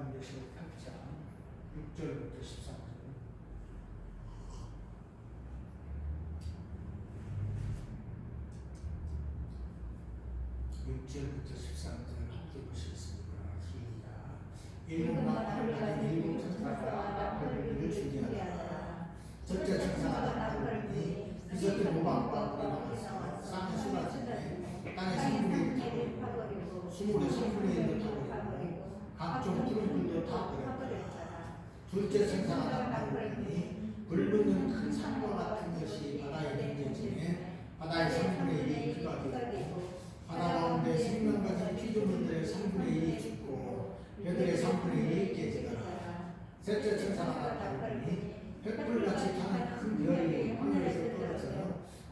요한계시록 8장 6절부터 13절. 6절부터 13절 함께 보시겠습니다. 시작. 일곱 나팔을 가진 일곱 천사가 나팔을 들게 하라. 첫째 천사가 나팔을 부니 이것들 모방과 불이 나와서 쌍의 쏟아지네 땅의 생물이 타버리고 수물의 성분의 일도 타버리고 각종 푸른 불도 다 버렸다. 둘째 천사가 나팔을 부니 불 붙는 큰 산과 같은 것이 바다에 던져지네 바다의 3분의 1이 그가 되고 바다 가운데 생명 가진 피조물들의 3분의 1이 죽고 배들의 3분의 1이 깨지더라. 셋째 천사가 나팔을 부니 횃불같이 타는 큰 별이 하늘에서 떨어져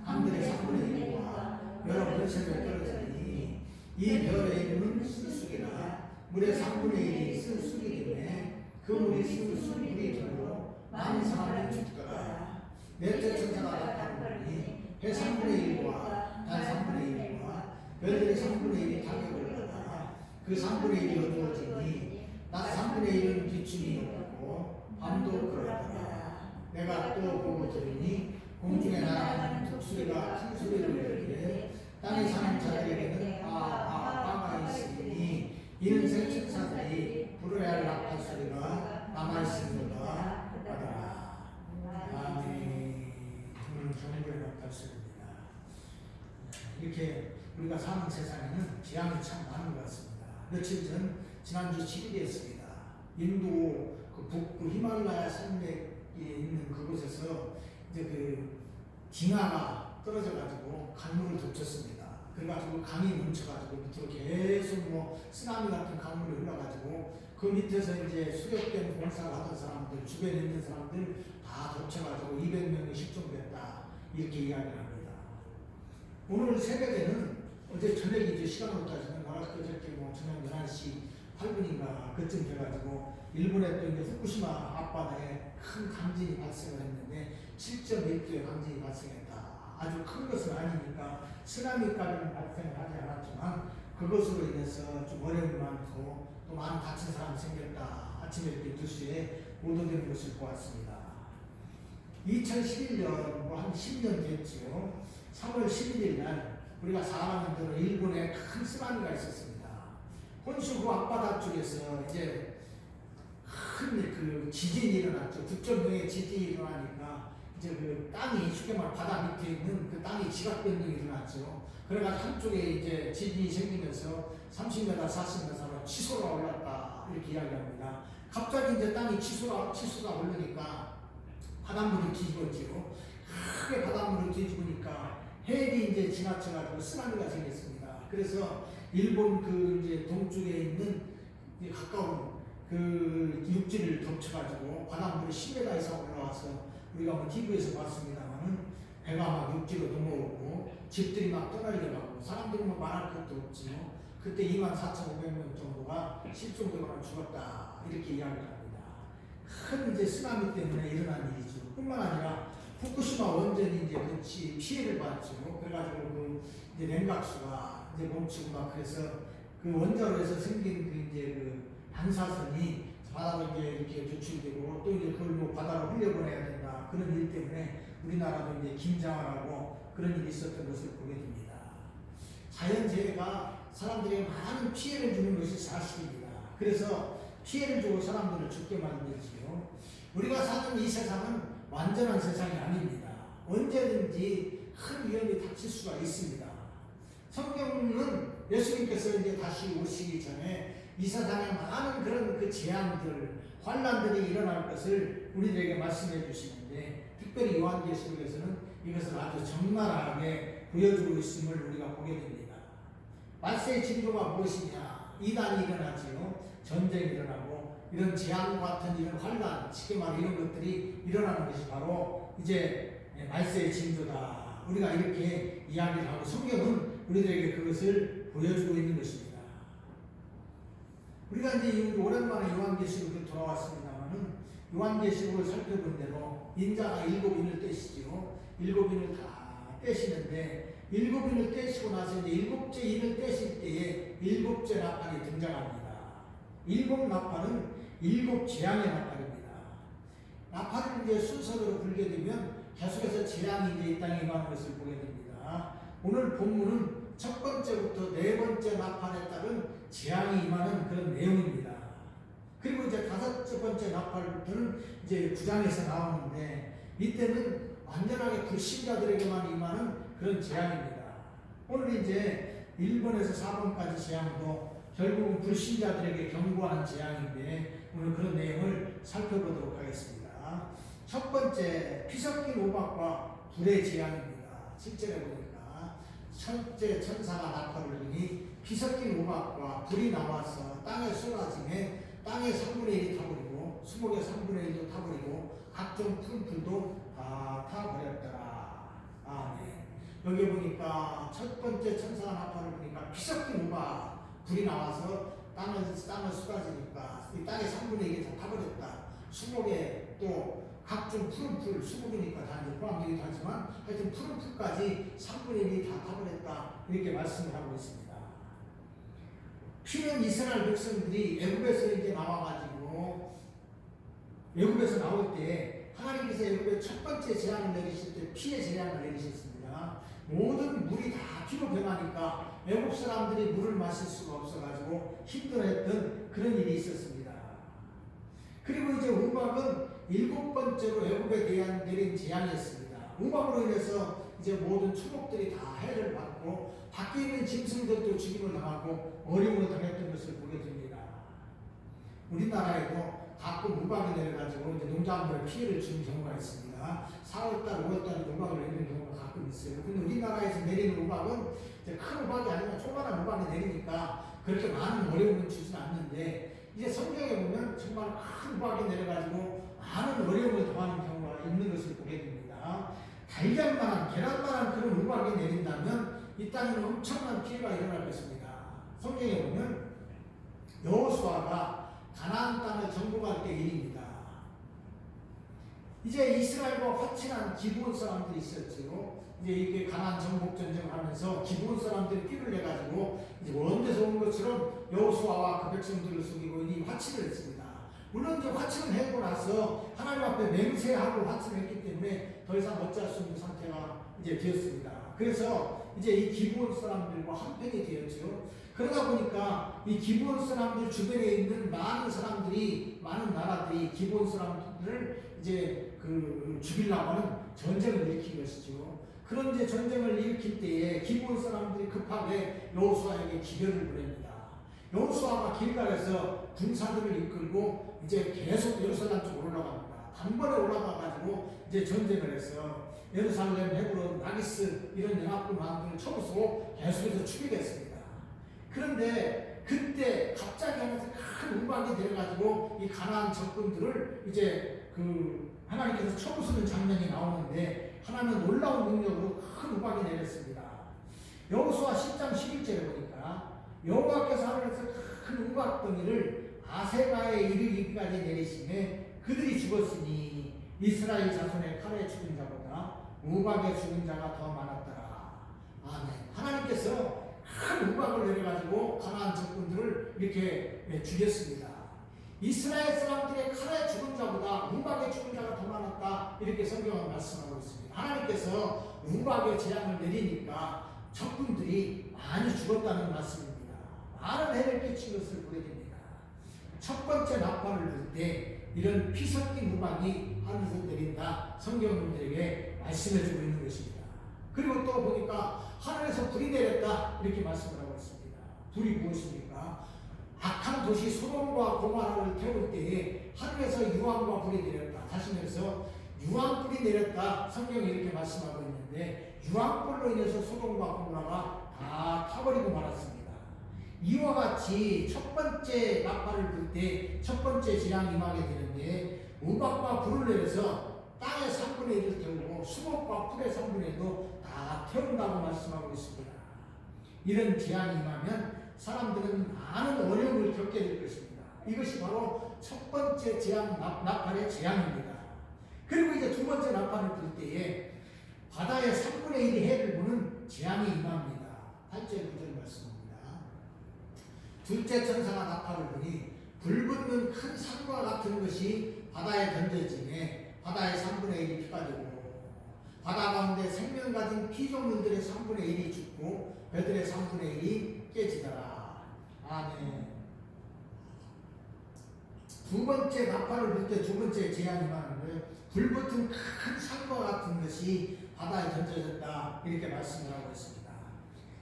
하늘의 3분의 1과 여러 별색에 떨어지니 이 별의 이름은 술수기라. 물의 3분의 1이 술수기 때문에 그 물이 술수기 되므로 많은 사람이 죽더라. 넷째 천사가 나팔을 부니 해 3분의 1과 달 3분의 1과 별들의 3분의 1이 타격을 받아 그 3분의 1이 어두워지니 낮 3분의 1은 비춤이 없고 밤도 그러더라. 내가 또 보고 들으니 공중에 날아가는 독수리가 큰 소리를 내리되 땅에 사는 자들에게는 아가 있으니 이는 새 천사들이 부르야 할 나팔 소리가 남아있음이로다 하더라. 아멘. 오늘 정부의 나팔 소리입니다. 이렇게 우리가 사는 세상에는 재앙이 참 많은 것 같습니다. 며칠 전 지난주 7일이었습니다. 인도 그 북부 히말라야 산맥에 있는 그곳에서 이제 그 빙하가 떨어져가지고 강물을 덮쳤습니다. 그래가지고 강이 뭉쳐가지고 밑으로 계속 뭐 쓰나미 같은 강물이 흘러가지고 그 밑에서 이제 수렵된 공사를 하던 사람들, 주변에 있는 사람들 다 덮쳐가지고 200명이 실종됐다 이렇게 이야기를 합니다. 오늘 새벽에는 어제 저녁이죠. 시간으로 따지면 그저께 뭐 저녁 11시 8분인가 그쯤 돼가지고 일본에 또 이제 후쿠시마 앞바다에 큰 강진이 발생을 했는데 7.1도의 강진이 발생했다. 아주 큰 것은 아니니까 쓰나미까지는 발생을 하지 않았지만 그것으로 인해서 좀 어려움이 많고 또 많은 다친 사람이 생겼다. 아침에 이렇게 2시에 보도되는 것을 보았습니다. 2011년 뭐 한 10년 됐죠. 3월 11일 날 우리가 4학년 때로 일본에 큰 쓰나미가 있었습니다. 혼슈 그 앞바다 쪽에서 이제 큰 그 지진이 일어났죠. 9.0의 지진이 일어나니까 이제 그 땅이 쉽게 말해 바다 밑에 있는 그 땅이 지각 변동이 일어났죠. 그래가지고 한쪽에 이제 지진이 생기면서 30m, 40m로 치솟아 올랐다 이렇게 이야기합니다. 갑자기 이제 땅이 치솟아 오르니까 바닷물이 뒤집어지고 크게 바닷물이 뒤집으니까 해일이 이제 지나쳐가지고 쓰나미가 생겼습니다. 그래서 일본 그 이제 동쪽에 있는 가까운 그 육지를 덮쳐가지고 바닷물이 10m 이상 올라와서 우리가 뭐 TV에서 봤습니다만은 배가 막 육지로 넘어오고 집들이 막 떠날려가고 사람들이 뭐 말할 것도 없지요. 그때 24,500명 정도가 실종되거나 죽었다 이렇게 이야기를 합니다. 큰 이제 쓰나미 때문에 일어난 일이죠. 뿐만 아니라 후쿠시마 원전이 이제 그렇지 피해를 봤죠. 그래가지고 그 이제 냉각수가 이제 멈추고 막 그래서 그 원자로에서 생긴 그 이제 그 방사선이 바다로 이제 이렇게 배출되고 또 이제 그걸 뭐 바다로 흘려보내야 된다. 그런 일 때문에 우리나라도 이제 김장을 하고 그런 일이 있었던 것을 보게 됩니다. 자연재해가 사람들에게 많은 피해를 주는 것이 사실입니다. 그래서 피해를 주고 사람들을 죽게 만들지요. 우리가 사는 이 세상은 완전한 세상이 아닙니다. 언제든지 큰 위험이 닥칠 수가 있습니다. 성경은 예수님께서 이제 다시 오시기 전에 이 세상에 많은 그런 그 재앙들, 환난들이 일어날 것을 우리들에게 말씀해 주시는데 특별히 요한계시록에서는 이것을 아주 적나라하게 보여주고 있음을 우리가 보게 됩니다. 말세의 징조가 무엇이냐? 이단이 일어나지요. 전쟁이 일어나고 이런 재앙 같은 이런 환난, 쉽게 말해 이런 것들이 일어나는 것이 바로 이제 말세의 징조다. 우리가 이렇게 이야기를 하고 성경은 우리들에게 그것을 보여주고 있는 것입니다. 우리가 이제 오랜만에 요한계시록에 돌아왔습니다만은 요한계시록을 살펴본 대로 인자가 7인을 떼시죠. 7인을 다 떼시는데 7인을 떼시고 나서 이제 7째 인을 떼실 때에 7째 나팔이 등장합니다. 일곱 나팔은 일곱 재앙의 나팔입니다. 나팔을 이제 순서대로 불게 되면 계속해서 재앙이 이제 이 땅에 임하는 것을 보게 됩니다. 오늘 본문은 첫 번째부터 네 번째 나팔에 따른 재앙이 임하는 그런 내용입니다. 그리고 이제 다섯 번째 나팔부터는 이제 9장에서 나오는데 이때는 완전하게 불신자들에게만 임하는 그런 재앙입니다. 오늘 이제 1번에서 4번까지 재앙도 결국은 불신자들에게 경고하는 재앙인데 오늘 그런 내용을 살펴보도록 하겠습니다. 첫 번째, 피 섞인 우박과 불의 재앙입니다. 7절에 보니까 첫째 천사가 나팔을 부니 피 섞인 우박과 불이 나와서 땅에 쏟아지매 땅의 3분의 1이 타버리고 수목의 3분의 1도 타버리고 각종 푸른 풀도 다 타버렸더라. 아멘. 여기 보니까 첫 번째 천사가 나팔을 부니까 피 섞인 우박 불이 나와서 땅을 쏟아지니까 이 땅의 3분의 1이 다 타버렸다. 수목에 또 각종 푸른 풀, 수목이니까 다 이제 포함되기도 하지만 하여튼 푸른 풀까지 3분의 1이 다 타버렸다. 이렇게 말씀을 하고 있습니다. 피는 이스라엘 백성들이 애굽에서 이제 나와가지고 애굽에서 나올 때 하나님께서 애굽에 첫 번째 재앙을 내리실 때 피의 재앙을 내리셨습니다. 모든 물이 다 피로 변하니까 애굽 사람들이 물을 마실 수가 없어가지고 힘들어했던 그런 일이 있었습니다. 그리고 이제 우박은 일곱 번째로 애굽에 대한 내린 재앙이었습니다. 우박으로 인해서 이제 모든 초목들이 다 해를 받고 밖에 있는 짐승들도 죽임을 당하고 어려움을 당했던 것을 보게 됩니다. 우리나라에도 가끔 우박이 내려가지고 이제 농작물에 피해를 주는 경우가 있습니다. 4월달, 5월달에 우박을 내리는 경우가 가끔 있어요. 근데 우리나라에서 내리는 우박은 이제 큰 우박이 아니라 조그마한 우박이 내리니까 그렇게 많은 어려움을 주진 않는데 이제 성경에 보면 정말 큰 우박이 내려가지고 많은 어려움을 더하는 경우가 있는 것을 보게 됩니다. 달걀만한, 계란만한 그런 우박이 내린다면 이 땅에는 엄청난 피해가 일어날 것입니다. 성경에 보면 여호수아가 가나안 땅을 정복할 때 일입니다. 이제 이스라엘과 화친한 기브온 사람들이 있었죠. 이제 이게 가나안 정복 전쟁을 하면서 기브온 사람들이 피를 내가지고 이제 원대에서 온 것처럼 여호수아와 그 백성들을 속이고 이 화친을 했습니다. 물론 이제 화친을 하고 나서 하나님 앞에 맹세하고 화친을 했기 때문에 더 이상 어찌할 수 없는 상태가 이제 되었습니다. 그래서 이제 이 기브온 사람들과 한편이 되었죠. 그러다 보니까 이 기브온 사람들 주변에 있는 많은 사람들이, 많은 나라들이 기브온 사람들을 이제 죽이려고 하는 전쟁을 일으킨 것이죠. 그런 이제 전쟁을 일으킬 때에 기브온 사람들이 급하게 여호수아에게 기별을 보냅니다. 여호수아가 길갈에서 군사들을 이끌고 이제 계속 예루살렘 쪽으로 올라갑니다. 단번에 올라가가지고 이제 전쟁을 해서 예루살렘, 헤브론, 라기스 이런 연합군 왕들을 쳐부수고 계속해서 추격했습니다. 그런데 그때 갑자기 하면서 큰 우박이 되어가지고 이 가나안 적군들을 이제 하나님께서 쳐부수는 장면이 나오는데 하나님은 놀라운 능력으로 큰 우박이 내렸습니다. 여호수아 10장 11절에 보니까 여호와께서 하늘에서 큰 우박덩이를 아세가에 이르기까지 내리시매 그들이 죽었으니 이스라엘 자손의 칼에 죽은 자보다 우박에 죽은 자가 더 많았더라. 아멘. 하나님께서 큰 우박을 내려가지고 가나안 적군들을 이렇게 죽였습니다. 이스라엘 사람들의 칼에 죽은 자보다 우박에 죽은 자가 더 많았다. 이렇게 성경은 말씀하고 있습니다. 하나님께서 우박의 재앙을 내리니까 적군들이 많이 죽었다는 말씀입니다. 많은 해를 끼친 것을 보게 됩니다. 첫 번째 나팔을 불 때 이런 피 섞인 우박이 하늘에서 내린다. 성경님들에게 말씀해주고 있는 것입니다. 그리고 또 보니까 하늘에서 불이 내렸다. 이렇게 말씀을 하고 있습니다. 불이 무엇입니까? 악한 도시 소돔과 고모라를 태울 때에 하늘에서 유황과 불이 내렸다. 다시 말해서 유황불이 내렸다. 성경이 이렇게 말씀하고 있는데 유황불로 인해서 소돔과 고모라가 다 타버리고 말았습니다. 이와 같이 첫 번째 나팔을 불 때 첫 번째 재앙이 임하게 되는데 우박과 불을 내려서 땅의 3분의 1을 태우고 수목과 풀의 3분의 1도 다 태운다고 말씀하고 있습니다. 이런 재앙이 임하면 사람들은 많은 어려움을 겪게 될 것입니다. 이것이 바로 첫 번째 재앙, 나팔의 재앙입니다. 그리고 이제 두 번째 나팔을 불 때에 바다의 3분의 1이 해를 보는 재앙이 임합니다. 8절 9절 말씀입니다. 둘째 천사가 나팔을 부니 불붙는 큰 산과 같은 것이 바다에 던져지네 바다의 3분의 1이 피가 되고 바다 가운데 생명 가진 피조물들의 3분의 1이 죽고 배들의 3분의 1이 깨지더라. 아멘. 두 번째 나팔을 불 때 두 번째 재앙이 임하는 거예요. 불붙은 큰 산과 같은 것이 바다에 던져졌다 이렇게 말씀을 하고 있습니다.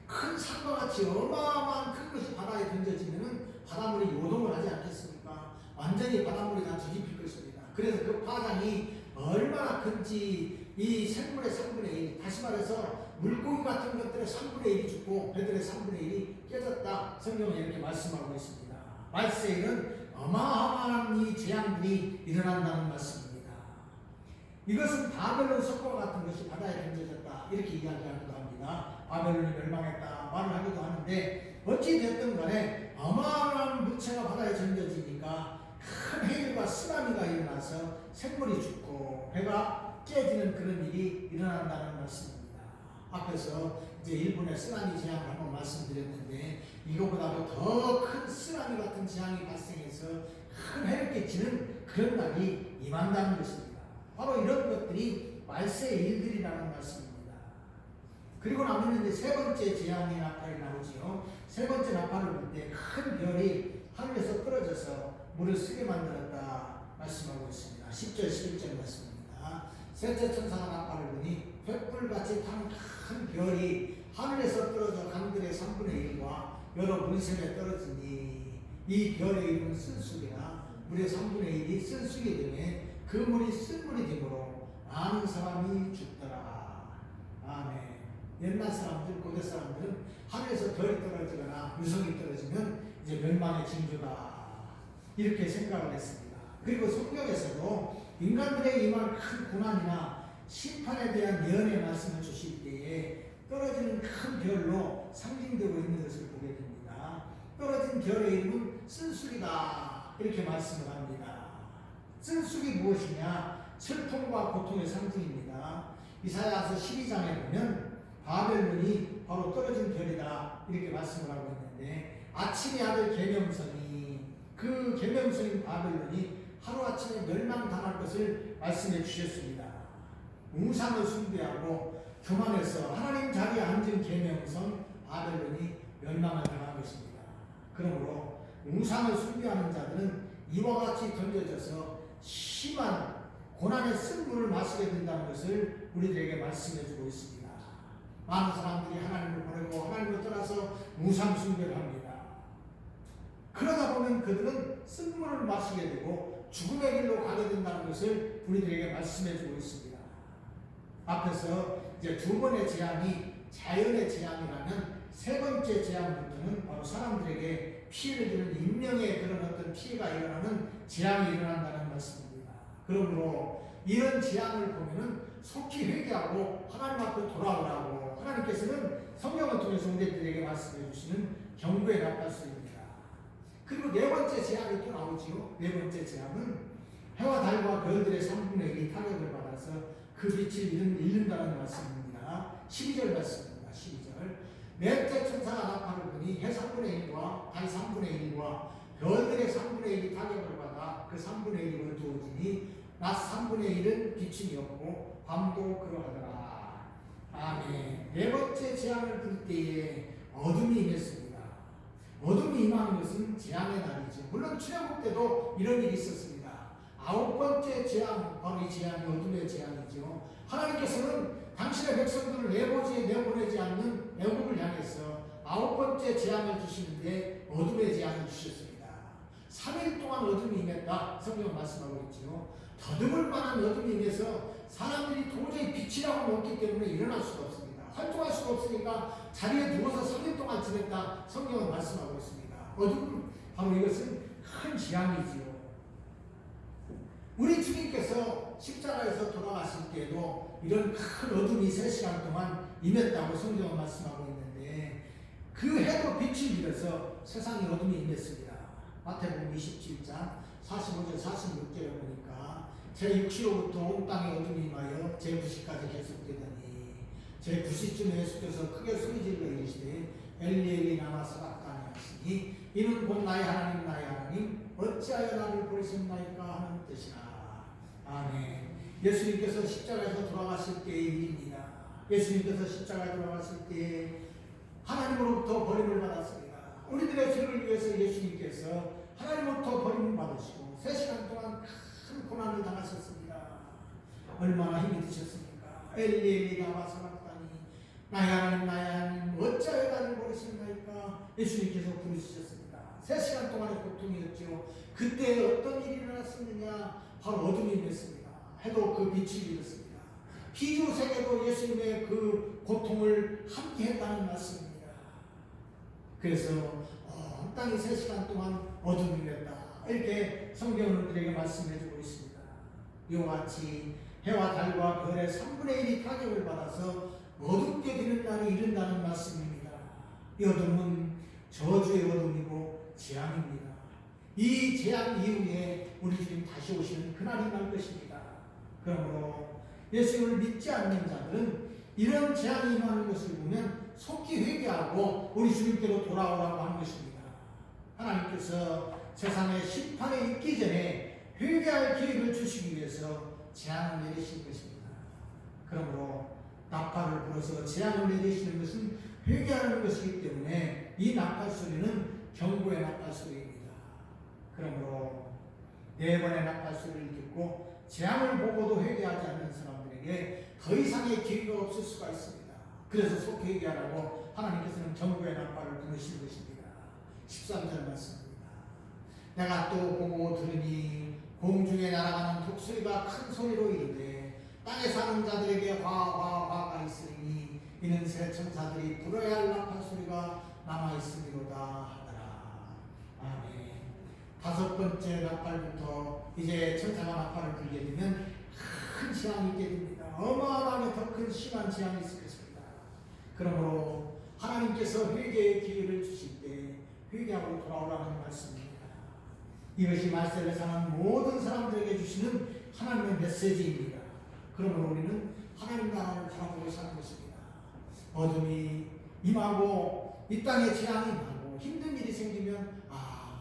큰 산과 같이 어마어마한 큰 것이 바다에 던져지면 바닷물이 요동을 하지 않겠습니까? 완전히 바닷물이 다 뒤집힐 것입니다. 그래서 그 파장이 얼마나 큰지 이 생물의 3분의 1, 다시 말해서 물고기 같은 것들의 3분의 1이 죽고 배들의 3분의 1이 깨졌다. 성경은 이렇게 말씀하고 있습니다. 말세에는 어마어마한 이 재앙들이 일어난다는 말씀입니다. 이것은 바벨론 석과 같은 것이 바다에 던져졌다 이렇게 이야기하기도 합니다. 바벨론이 멸망했다 말을 하기도 하는데 어찌 됐든 간에 어마어마한 물체가 바다에 던져지니까 큰 해일과 쓰나미가 일어나서 생물이 죽고 배가 깨지는 그런 일이 일어난다는 말씀입니다. 앞에서 이제 일본의 쓰나미 재앙을 한번 말씀드렸는데 이거보다도 더 큰 쓰나미 같은 재앙이 발생해서 큰 해를 끼치는 그런 날이 임한다는 것입니다. 바로 이런 것들이 말세의 일들이라는 말씀입니다. 그리고 나면 이제 세 번째 재앙의 나팔이 나오지요. 세 번째 나팔을 불 때 큰 별이 하늘에서 떨어져서 물을 쓰게 만들었다 말씀하고 있습니다. 10절 11절 말씀입니다. 셋째 천사가 나팔을 부니 횃불같이 탄 큰 별이 하늘에서 떨어져 강들의 3분의 1과 여러 물샘에 떨어지니 이 별의 이름은 쓴쑥이라 물의 3분의 1이 쓴쑥이 되매 그 물이 쓴물이 되므로 많은 사람이 죽더라. 아멘. 옛날 사람들, 고대 사람들은 하늘에서 별이 떨어지거나 유성이 떨어지면 이제 멸망의 징조다 이렇게 생각을 했습니다. 그리고 성경에서도 인간들의 임할 큰 고난이나 심판에 대한 예언의 말씀을 주실 때에 떨어지는 큰 별로 상징되고 있는 것을 보게 됩니다. 떨어진 별의 이름은 쓴쑥이다 이렇게 말씀을 합니다. 쓴쑥이 무엇이냐? 슬픔과 고통의 상징입니다. 이사야서 12장에 보면 바벨론이 바로 떨어진 별이다 이렇게 말씀을 하고 있는데 아침의 아들 계명성이 그 계명성인 바벨론이 하루아침에 멸망당할 것을 말씀해 주셨습니다. 우상을 숭배하고 교만해서 하나님 자리에 앉은 계명성 바벨론이 멸망을 당한 것입니다. 그러므로 우상을 숭배하는 자들은 이와 같이 던져져서 심한 고난의 쓴물을 마시게 된다는 것을 우리들에게 말씀해 주고 있습니다. 많은 사람들이 하나님을 보내고 하나님을 떠나서 우상 숭배를 합니다. 그러다 보면 그들은 쓴물을 마시게 되고 죽음의 길로 가게 된다는 것을 우리들에게 말씀해 주고 있습니다. 앞에서 이제 두 번의 재앙이 자연의 재앙이라면 세 번째 재앙부터는 바로 사람들에게 피해를 주는 인명의 그런 어떤 피해가 일어나는 재앙이 일어난다는 말씀입니다. 그러므로 이런 재앙을 보면은 속히 회개하고 하나님 앞에 돌아오라고 하나님께서는 성경을 통해서 우리들에게 말씀해 주시는 경고의 나팔소리입니다. 그리고 네 번째 재앙이 또 나오지요. 네 번째 재앙은 해와 달과 별들의 3분의 1이 타격을 받아서 그 빛을 잃는다는 말씀입니다. 12절 말씀입니다. 12절. 넷째 천사가 나팔을 부니 해 3분의 1과 달 3분의 1과 별들의 3분의 1이 타격을 받아 그 3분의 1이 어두워지니 낮 3분의 1은 빛이 없고 밤도 그러하더라. 아멘. 네 번째 재앙을 불 때에 어둠이 임했습니다. 어둠이 임하는 것은 재앙의 날이죠. 물론 출애굽 때도 이런 일이 있었습니다. 아홉 번째 재앙, 바로 이 재앙이 어둠의 재앙이죠. 하나님께서는 당신의 백성들을 내보내지 않는 애국을 향해서 아홉 번째 재앙을 주시는데 어둠의 재앙을 주셨습니다. 3일 동안 어둠이 임했다. 성경은 말씀하고 있죠. 더듬을 만한 어둠이 임해서 사람들이 도저히 빛이라고 없기 때문에 일어날 수가 없습니다. 활동할 수가 없으니까 자리에 누워서 3일 동안 지냈다. 성경은 말씀하고 있습니다. 어둠, 바로 이것은 큰 재앙이지요. 우리 주님께서 십자가에서 돌아가실 때에도 이런 큰 어둠이 3시간 동안 임했다고 성경은 말씀하고 있는데 그 해도 빛을 잃어서 세상에 어둠이 임했습니다. 마태복음 27장 45절 46절에 보니까 제6시로부터 온 땅에 어둠이 임하여 제9시까지 계속되더니 제9시쯤에 예수께서 크게 소리질러 이르시되 엘리 엘리 라마 사박다니 하시니 이는 곧 나의 하나님 나의 하나님 어찌하여 나를 버리셨나이까 하는 뜻이라. 아멘. 예수님께서 십자가에서 돌아가실 때의 일입니다. 예수님께서 십자가에 돌아가실 때 하나님으로부터 버림을 받았습니다. 우리들의 죄를 위해서 예수님께서 하나님으로부터 버림을 받으시고 3시간 동안 큰 고난을 당하셨습니다. 얼마나 힘이 드셨습니까? 엘리 라마 사박다니 나의 하나님 나의 하나님 어찌하여 나를 버리셨나이까 예수님께서 부르셨습니다. 3시간 동안의 고통이었죠. 그때 어떤 일이 일어났었느냐? 바로 어둠이 임했습니다. 해도 그 빛이 일었습니다. 피조세계도 예수님의 그 고통을 함께 했다는 말씀입니다. 그래서 땅이 3시간 동안 어둠이 임했다. 이렇게 성경은 우리에게 말씀해주고 있습니다. 이와 같이 해와 달과 별의 3분의 1이 타격을 받아서 어둡게 되는 날이 이른다는 말씀입니다. 이 어둠은 저주의 어둠이고 재앙입니다. 이 재앙 이후에 우리 주님 다시 오시는 그날이 날 것입니다. 그러므로 예수님을 믿지 않는 자들은 이런 재앙이 임하는 것을 보면 속히 회개하고 우리 주님께로 돌아오라고 하는 것입니다. 하나님께서 세상의 심판에 있기 전에 회개할 기회를 주시기 위해서 재앙을 내리신 것입니다. 그러므로 나팔을 불어서 재앙을 내리시는 것은 회개하는 것이기 때문에 이 나팔 소리는 경고의 나팔 소리입니다. 그러므로 4번의 나팔 소리를 듣고 재앙을 보고도 회개하지 않는 사람들에게 더 이상의 기회가 없을 수가 있습니다. 그래서 속히 회개하라고 하나님께서는 경고의 나팔을 부르신 것입니다. 13절 말씀입니다. 내가 또 보고 들으니 공중에 날아가는 독수리가 큰 소리로 이르되 땅에 사는 자들에게 화가 있으니 이는 새 천사들이 불어야 할 나팔 소리가 남아있으리로다 하더라. 아멘. 5번째 나팔부터 이제 천사가 나팔을 불게 되면 큰 재앙이 있게 됩니다. 어마어마하게 더 큰 심한 재앙이 있을 것입니다. 그러므로 하나님께서 회개의 기회를 주실 때 회개하고 돌아오라는 말씀입니다. 이것이 말세를 사는 모든 사람들에게 주시는 하나님의 메시지입니다. 그러므로 우리는 하나님 나라를 바라보고 사는 것입니다. 어둠이 임하고 이 땅에 재앙이 임하고 힘든 일이 생기면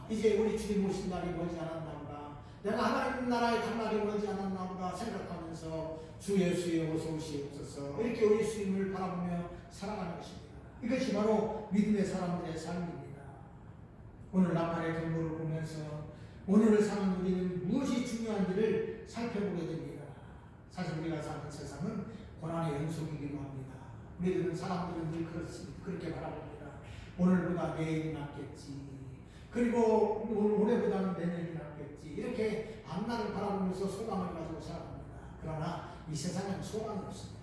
이제 우리 주님 오신 날이 멀지 않았나 보다, 내가 하나님 나라에 갈 날이 멀지 않았나 보다 생각하면서 주 예수의 어서 오시옵소서 이렇게 우리 주님을 바라보며 살아가는 것입니다. 이것이 바로 믿음의 사람들의 삶입니다. 오늘 나팔의 경고를 보면서 오늘을 사는 우리는 무엇이 중요한지를 살펴보게 됩니다. 사실 우리가 사는 세상은 고난의 연속이기도 합니다. 우리들은 사람들은 늘 그렇게 바라봅니다. 오늘보다 내일이 낫겠지. 그리고 올해보다는 내년이 낫겠지. 이렇게 앞날을 바라보면서 소망을 가지고 살아갑니다. 그러나 이 세상에는 소망이 없습니다.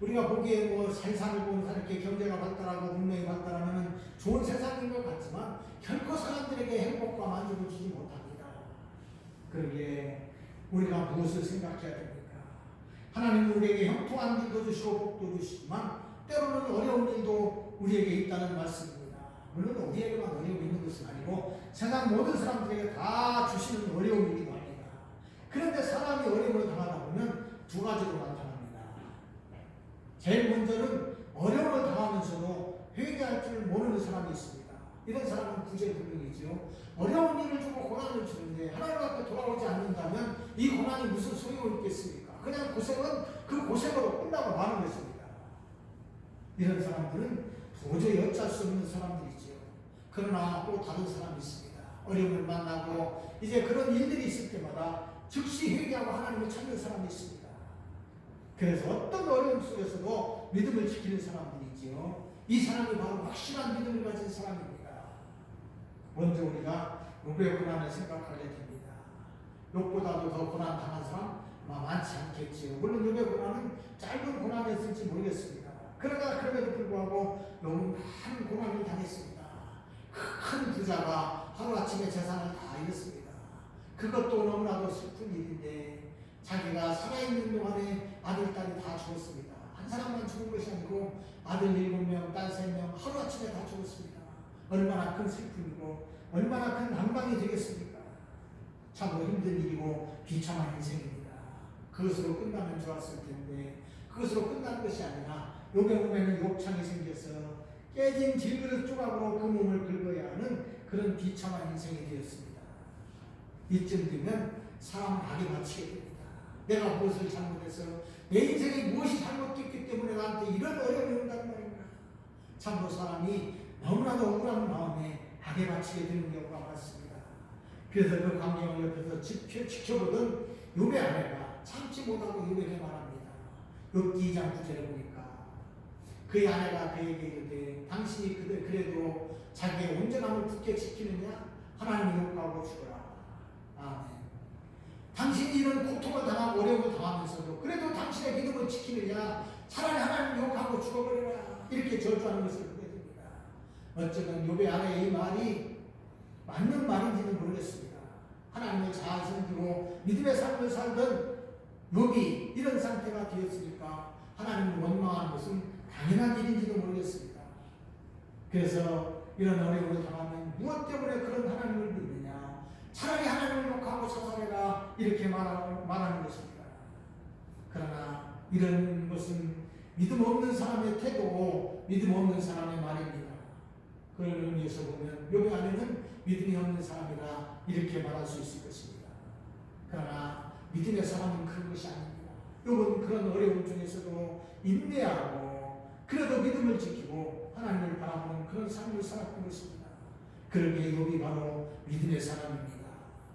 우리가 보기에 세상을 보면서 이렇게 경제가 발달하고 문명이 발달하면 좋은 세상인 것 같지만 결코 사람들에게 행복과 만족을 주지 못합니다. 그러기에 우리가 무엇을 생각해야 됩니까? 하나님은 우리에게 형통한 일도 주시고 복도 주시지만 때로는 어려운 일도 우리에게 있다는 말씀입니다. 물론 우리에게만 어려움이 있는 것은 아니고 세상 모든 사람들에게 다 주시는 어려움이기도 합니다. 그런데 사람이 어려움을 당하다 보면 2가지로 나타납니다. 제일 먼저는 어려움을 당하면서도 회개할 줄 모르는 사람이 있습니다. 이런 사람은 구제불능이죠. 어려운 일을 주고 고난을 주는데 하나님 앞에 돌아오지 않는다면 이 고난이 무슨 소용이 있겠습니까? 그냥 고생은 그 고생으로 끝나고 마는 것입니다. 이런 사람들은 도저히 어쩔 수 없는 사람들이죠. 그러나 또 다른 사람이 있습니다. 어려움을 만나고 이제 그런 일들이 있을 때마다 즉시 회개하고 하나님을 찾는 사람이 있습니다. 그래서 어떤 어려움 속에서도 믿음을 지키는 사람들이지요. 이 사람이 바로 확실한 믿음을 가진 사람입니다. 먼저 우리가 욥의 고난을 생각하게 됩니다. 욥보다도 더 고난 당한 사람 많지 않겠지요. 물론 욥의 고난은 짧은 고난이었을지 모르겠습니다. 그러나 그럼에도 불구하고 욥은 많은 고난을 당했습니다. 큰 부자가 하루아침에 재산을 다 잃었습니다. 그것도 너무나도 슬픈 일인데 자기가 살아있는 동안에 아들, 딸이 다 죽었습니다. 한 사람만 죽은 것이 아니고 아들 7명, 딸 3명 하루아침에 다 죽었습니다. 얼마나 큰 슬픔이고 얼마나 큰 난방이 되겠습니까? 참으로 힘든 일이고 비참한 인생입니다. 그것으로 끝나면 좋았을 텐데 그것으로 끝난 것이 아니라 욥의 몸에는 욕창이 생겨서 깨진 질그릇 조각으로 그 몸을 긁어야 하는 그런 비참한 인생이 되었습니다. 이쯤 되면 사람 악에 맞히게 됩니다. 내가 무엇을 잘못해서 내 인생에 무엇이 잘못됐기 때문에 나한테 이런 어려움이 온단 말인가. 참으로 사람이 너무나도 억울한 마음에 악에 맞히게 되는 경우가 많습니다. 그래서 그 광경을 옆에서 지켜보던 욥의 아내가 참지 못하고 욥에게 말합니다. 욥기 2장 9절에 보니까 그의 아내가 그에게 이르되 당신이 그래도 자기의 온전함을 굳게 지키느냐? 하나님을 욕하고 죽어라. 아멘. 당신이 이런 고통을 당하고 어려움을 당하면서도 그래도 당신의 믿음을 지키느냐? 차라리 하나님을 욕하고 죽어버려라. 이렇게 저주하는 것을 보게 됩니다. 어쩌면 욥의 아내의 이 말이 맞는 말인지는 모르겠습니다. 하나님을 잘 섬기고 믿음의 삶을 살던 욥이 이런 상태가 되었으니까 하나님을 원망하는 것은 당연한 일인지도 모르겠습니다. 그래서 이런 어려움을 당하면 무엇 때문에 그런 하나님을 믿느냐? 차라리 하나님을 욕하고 자살해라 이렇게 말하는 것입니다. 그러나 이런 것은 믿음 없는 사람의 태도고 믿음 없는 사람의 말입니다. 그런 의미에서 보면 욥의 아내는 믿음이 없는 사람이라 이렇게 말할 수 있을 것입니다. 그러나 믿음의 사람은 그런 것이 아닙니다. 욥은 그런 어려움 중에서도 인내하고 그래도 믿음을 지키고 하나님을 바라보는 그런 삶을 살았던 것입니다. 그러기에 욥이 바로 믿음의 사람입니다.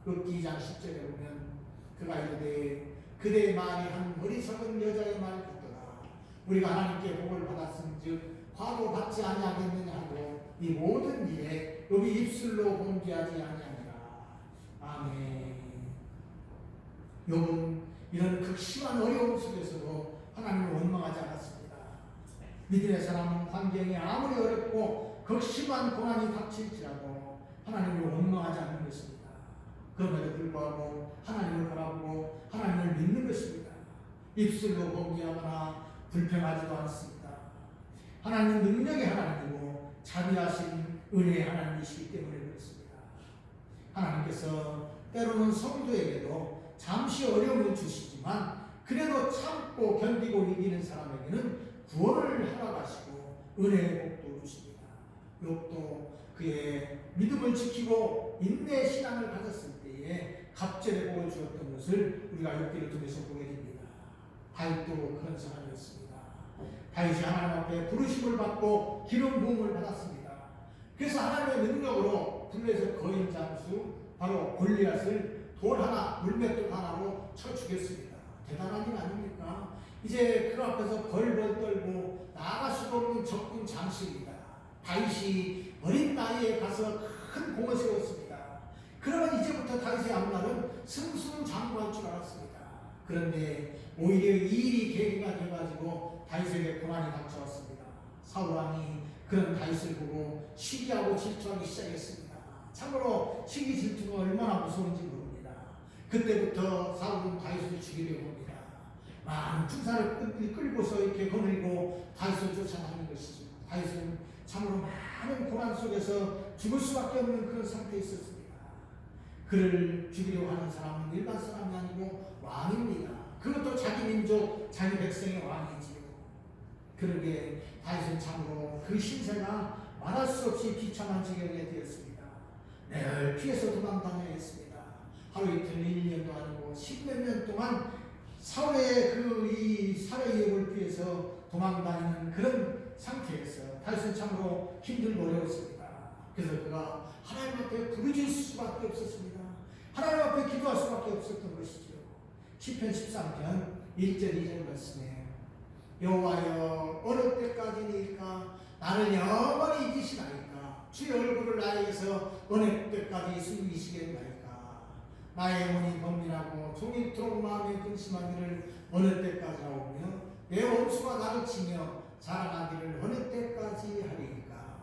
욥기 2장 10절에 보면 그가 이르되 그대의 말이 한 어리석은 여자의 말 같더라. 우리가 하나님께 복을 받았은즉 화도 받지 아니하겠느냐 하고 이 모든 일에 욥이 입술로 범죄하지 아니하니라. 아멘. 욥은 이런 극심한 어려움 속에서도 하나님을 원망하지 않았습니다. 믿음의 사람은 환경이 아무리 어렵고 극심한 고난이 닥칠지라도 하나님을 원망하지 않는 것입니다. 그럼에도 불구하고 하나님을 바라보고 하나님을 믿는 것입니다. 입술로 범죄하거나 불평하지도 않습니다. 하나님은 능력의 하나님이고 자비하신 은혜의 하나님이시기 때문에 그렇습니다. 하나님께서 때로는 성도에게도 잠시 어려움을 주시지만 그래도 참고 견디고 이기는 사람에게는 구원을 허락하시고 은혜의 복도 주십니다. 욥도 그의 믿음을 지키고 인내의 신앙을 가졌을 때에 갑절의 복을 주었던 것을 우리가 욥기를 통해서 보게 됩니다. 다윗도 그런 사람이었습니다. 다윗이 하나님 앞에 부르심을 받고 기름 부음을 받았습니다. 그래서 하나님의 능력으로 블레셋 거인 장수 바로 골리앗을 돌 하나, 물맷돌 하나로 쳐 죽였습니다. 대단한 일 아닙니까? 이제 그 앞에서 벌벌 떨고 나아갈 수도 없는 적군 장수입니다. 다윗이 어린 나이에 가서 큰 공을 세웠습니다. 그러면 이제부터 다윗의 앞날은 승승장구할 줄 알았습니다. 그런데 오히려 이 일이 계기가 돼가지고 다윗에게 고난이 닥쳐왔습니다. 사울왕이 그런 다윗을 보고 시기하고 질투하기 시작했습니다. 참으로 시기 질투가 얼마나 무서운지 모릅니다. 그때부터 사울은 다윗을 죽이려고 합니다. 많은 군사를 끌고서 이렇게 거느리고 다윗을 쫓아가는 것이죠. 다윗은 참으로 많은 고난 속에서 죽을 수밖에 없는 그런 상태에 있었습니다. 그를 죽이려고 하는 사람은 일반 사람이 아니고 왕입니다. 그것도 자기 민족, 자기 백성의 왕이지요. 그러기에 다윗은 참으로 그 신세가 말할 수 없이 비참한 지경에 되었습니다. 늘 피해서 도망다녀야 했습니다. 하루 이틀 1년도 아니고 10몇 년 동안 사울의 이 살해 위협을 피해서 도망다니는 그런 상태에서 다윗은 참으로 힘들고 어려웠습니다. 그래서 그가 하나님 앞에 부르짖을 수밖에 없었습니다. 하나님 앞에 기도할 수밖에 없었던 것이죠. 시편 13편 1절 2절 말씀에 여호와여 어느 때까지니까 나를 영원히 잊으시나이까 주의 얼굴을 나에게서 어느 때까지 숨기시겠나이까 나의 영혼이 범민하고 종일토록 마음에 근심하기를 어느 때까지 하오며 내 원수가 나를 치며 자랑하기를 어느 때까지 하리이까.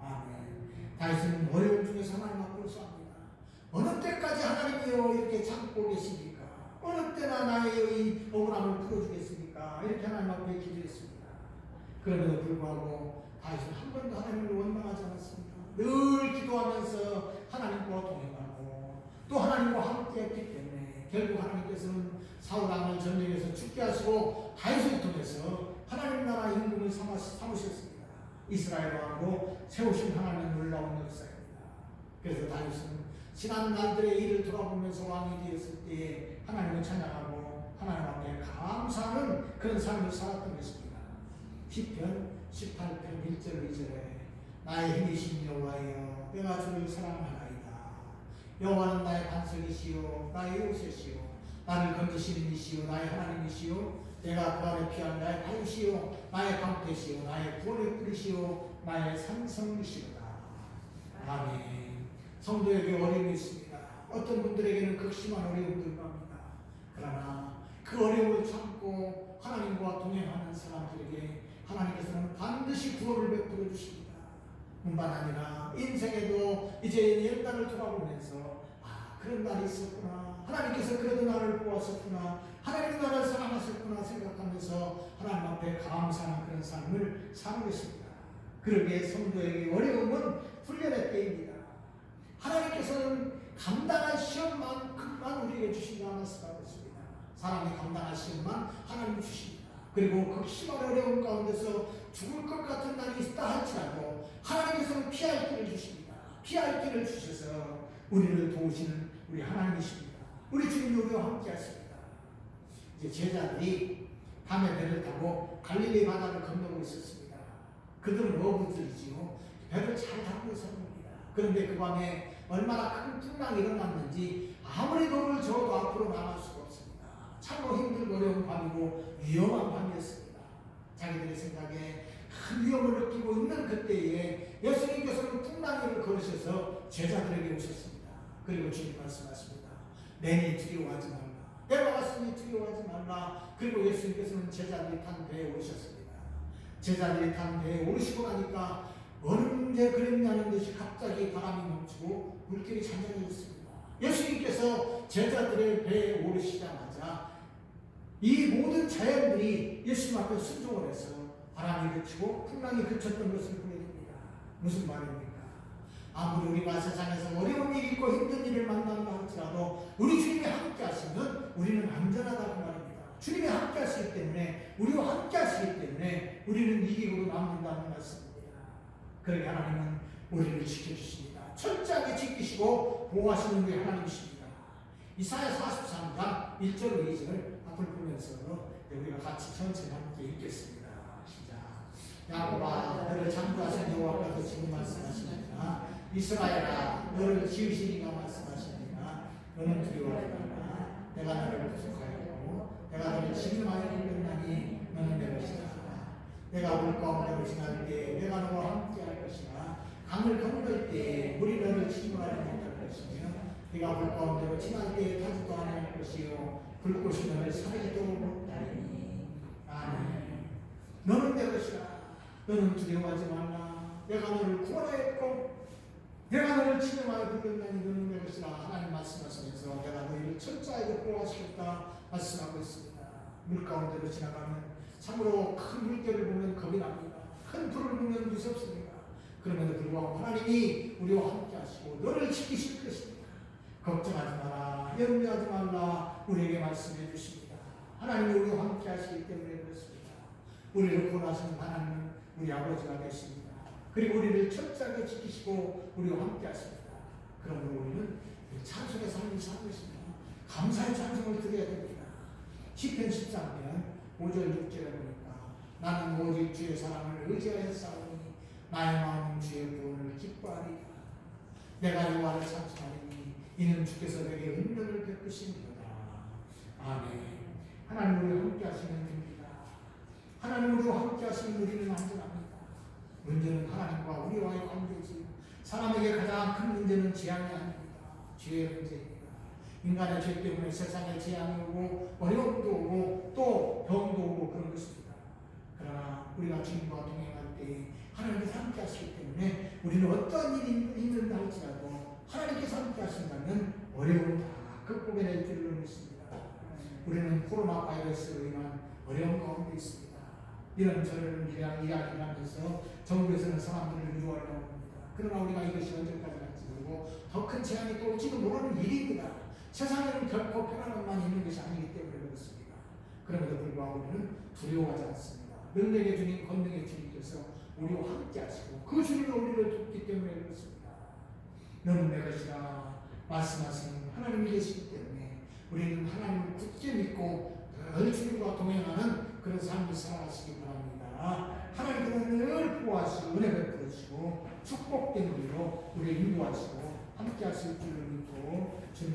아멘. 다윗은 어려움 중에서 하나님 앞으로 쏘합니다. 어느 때까지 하나님이여 이렇게 참고 계십니까? 어느 때나 나의 이 억울함을 풀어주겠습니까? 이렇게 하나님 앞에 기도했습니다. 그럼에도 불구하고 다윗은 한 번도 하나님을 원망하지 않았습니다. 늘 기도하면서 하나님과 동행하고 또 하나님과 함께했기 때문에 결국 하나님께서는 사울왕을 전쟁에서 죽게 하시고 다윗을 통해서 하나님 나라 임금을 삼으셨습니다. 이스라엘 왕으로 세우신 하나님의 놀라운 역사입니다. 그래서 다윗은 지난 날들의 일을 돌아보면서 왕이 되었을 때에 하나님을 찬양하고 하나님 앞에 감사하는 그런 삶을 살았던 것입니다. 시편 18편 1절 2절에 나의 힘이신 여호와여 내가 주를 사랑하나이다. 여호와는 나의 반석이시요 나의 요새시요 나를 건지시는 이시요 나의 하나님이시요 내가 그 안에 피한 나의 바위시요 나의 방패시요 나의 구원의 뿌리시요 나의 산성이시로다. 아멘. 성도에게 어려움이 있습니다. 어떤 분들에게는 극심한 어려움들을 합니다. 그러나 그 어려움을 참고 하나님과 동행하는 사람들에게 하나님께서는 반드시 구원을 베풀어 주십니다. 뿐만 아니라 인생에도 이제 옛날을 돌아보면서 그런 날이 있었구나, 하나님께서 그래도 나를 보았었구나, 하나님이 나를 사랑하셨구나 생각하면서 하나님 앞에 감사하는 그런 삶을 사는 것입니다. 그러기에 성도에게 어려움은 훈련의 때입니다. 하나님께서는 감당할 시험만큼만 우리에게 주신다 말씀하고 있습니다. 사람이 감당할 시험만 하나님이 주십니다. 그리고 극심한 어려움 가운데서 죽을 것 같은 날이 있다 할지라도 하나님께서는 피할 길을 주십니다. 피할 길을 주셔서 우리를 도우시는 우리 하나님이십니다. 우리 주님이 우리와 함께 하십니다. 이제 제자들이 밤에 배를 타고 갈릴리 바다를 건너고 있었습니다. 그들은 어부들이지요. 배를 잘 타고 있었습니다. 그런데 그 밤에 얼마나 큰 풍랑이 일어났는지 아무리 노를 저어도 앞으로 나갈 수가 없습니다. 참으로 힘들고 어려운 밤이고 위험한 밤이었습니다. 자기들의 생각에 큰 위험을 느끼고 있는 그때에 예수님께서는 풍랑을 걸으셔서 제자들에게 오셨습니다. 그리고 주님 말씀하십니다. 내니 두려워하지 말라. 내가 왔으니 두려워하지 말라. 그리고 예수님께서는 제자들이 탄 배에 오르셨습니다. 제자들이 탄 배에 오르시고 나니까 언제 그랬냐는 듯이 갑자기 바람이 멈추고 물길이 잔잔해졌습니다. 예수님께서 제자들의 배에 오르시자마자 이 모든 자연들이 예수님 앞에 순종을 해서 바람이 그치고 풍랑이 그쳤던 것을 보게 됩니다. 무슨 말입니까? 아무리 우리가 세상에서 어려운 일이 있고 힘든 일을 만난다 할지라도 우리 주님이 함께 하시면 우리는 안전하다고 말입니다. 주님이 함께 하시기 때문에, 우리와 함께 하시기 때문에 우리는 이기고도 남는다는 말씀입니다. 그러니 하나님은 우리를 지켜주십니다. 철저하게 지키시고 보호하시는 우리 하나님이십니다. 이사야 43장 1절 2절 앞을 보면서 우리가 같이 천천히 함께 읽겠습니다. 시작. 야곱아 너를 창조하신 여호와께서 지금 말씀하시니라. 이스라엘아 너를 지으시니가 말씀하시니라. 너는 두려워하지 말라. 내가 너를 구속하였고 내가 너를 지금하여 불렀나니 너는 내 것이다. 내가 물 가운데로 지날 때 내가 너와 함께 할 것이나 강을 건널 때 물이 너를 침몰하지 못할 것이며 네가 물 가운데로 지날 때 타지도 않을 것이요 불꽃이 너를 사르지도 못하리니. 아멘. 너는 내 것이라. 너는 두려워하지 말라. 내가 너를 구원하였고 내가 너를 치명하여 불렀나니 너는 내 것이라. 하나님 말씀하시면서 내가 너희를 철저하게 보호하시겠다 말씀하고 있습니다. 물 가운데로 지나가면 참으로 큰 물결을 보면 겁이 납니다. 큰 불을 보면 무섭습니다. 그럼에도 불구하고 하나님이 우리와 함께 하시고 너를 지키실 것입니다. 걱정하지 마라, 염려하지 말라 우리에게 말씀해 주십니다. 하나님이 우리와 함께 하시기 때문에 그렇습니다. 우리를 구원하시는 하나님은 우리 아버지가 되십니다. 그리고 우리를 철저하게 지키시고 우리와 함께 하십니다. 그러므로 우리는 찬송의 삶을 사는 것입니다. 감사의 찬송을 드려야 됩니다. 시편 13편 5절 6절에 보니까 나는 오직 주의 사랑을 의지하여 싸우니 나의 마음은 주의 구원을 기뻐하리라. 내가 여호와를 찬송하리니 이는 주께서 내게 은혜를 베푸시니로다. 아멘. 하나님 우리와 함께 하시면 됩니다. 하나님 우리와 함께 하시면 우리는 안전합니다. 문제는 하나님과 우리와의 관계지. 사람에게 가장 큰 문제는 재앙이 아닙니다. 죄의 문제입니다. 인간의 죄 때문에 세상에 재앙이 오고 어려움도 오고 또 병도 오고 그런 것입니다. 그러나 우리가 주님과 동행할 때 하나님께서 함께 하시기 때문에 우리는 어떤 일이 있는다 할지라도 하나님께서 함께 하신다면 어려움을 다 극복해낼 줄을 믿습니다. 우리는 코로나 바이러스로 인한 어려움 가운데 있습니다. 이런저런 이야기를 하면서 정부에서는 사람들을 유도하려고 합니다. 그러나 우리가 이것이 언제까지 갈지 모르고 더 큰 재앙이 또 올지도 모르는 일입니다. 세상에는 결코 평안만 있는 것이 아니기 때문에 그렇습니다. 그럼에도 불구하고 우리는 두려워하지 않습니다. 능력의 주님, 권능의 주님께서 우리와 함께 하시고 그 주님은 우리를 돕기 때문에 그렇습니다. 너는 내 것이라. 말씀하시는 하나님이 계시기 때문에 우리는 하나님을 굳게 믿고 늘 주님과 동행하는 그런 삶을 살아가시기 바랍니다. 하나님께서 늘 보호하시고 은혜 베풀어주시고 축복된 우리로 우리를 인도하시고 함께 하실 줄을 믿고 주님